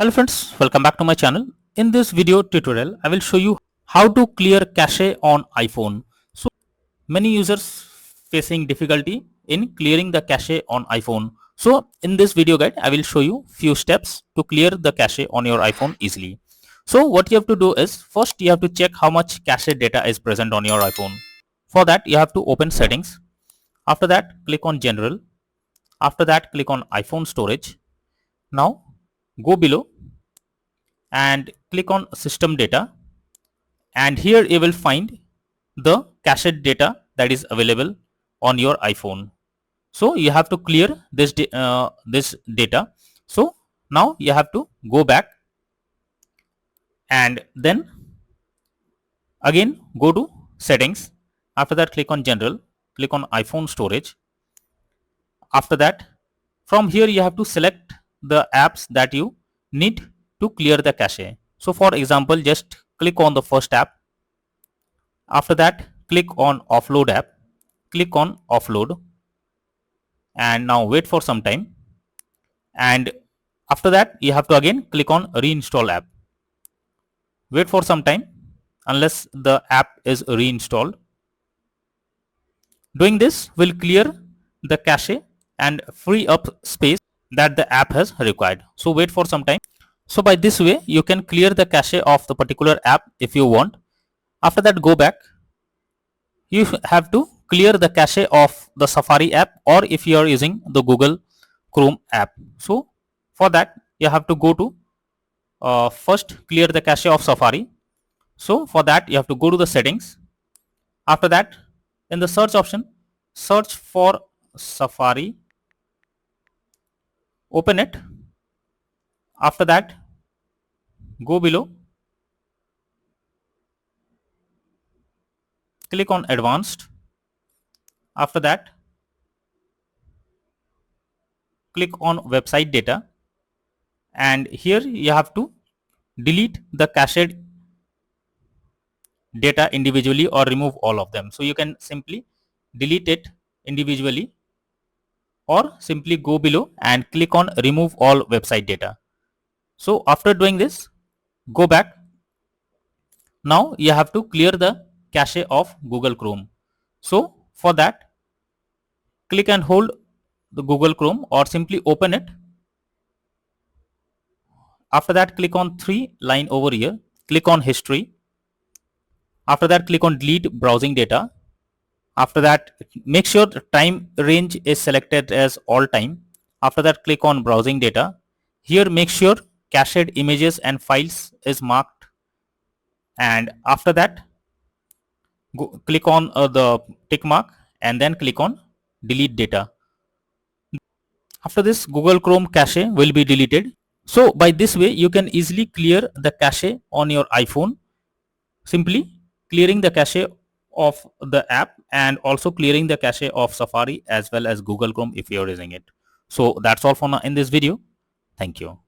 Hello friends, welcome back to my channel. In this video tutorial, I will show you how to clear cache on iPhone. So many users facing difficulty in clearing the cache on iPhone. So in this video guide, I will show you few steps to clear the cache on your iPhone easily. So what you have to do is first you have to check how much cache data is present on your iPhone. For that you have to open settings. After that click on general. After that click on iPhone storage. Now go below and click on system data, and here you will find the cached data that is available on your iPhone. So you have to clear this data. So now you have to go back and then again go to settings. After that click on general, click on iPhone storage. After that, from here you have to select the apps that you need to clear the cache. So for example, just click on the first app. After that click on offload app, click on offload, and now wait for some time, and after that you have to again click on reinstall app. Wait for some time unless the app is reinstalled. Doing this will clear the cache and free up space that the app has required. So wait for some time. So by this way you can clear the cache of the particular app if you want. After that go back. You have to clear the cache of the Safari app, or if you are using the Google Chrome app. So for that you have to go to first clear the cache of Safari. So for that you have to go to the settings. After that in the search option, search for Safari, open it. After that go below, click on advanced. After that click on website data, and here you have to delete the cached data individually or remove all of them. So you can simply delete it individually, or simply go below and click on remove all website data. So after doing this, go back. Now you have to clear the cache of Google Chrome. So for that, click and hold the Google Chrome or simply open it. After that click on three line over here, click on history. After that click on delete browsing data. After that make sure the time range is selected as all time. After that click on browsing data. Here make sure cached images and files is marked, and after that click on the tick mark and then click on delete data. After this Google Chrome cache will be deleted. So by this way you can easily clear the cache on your iPhone, simply clearing the cache of the app and also clearing the cache of Safari as well as Google Chrome if you are using it. So that's all for now in this video. Thank you.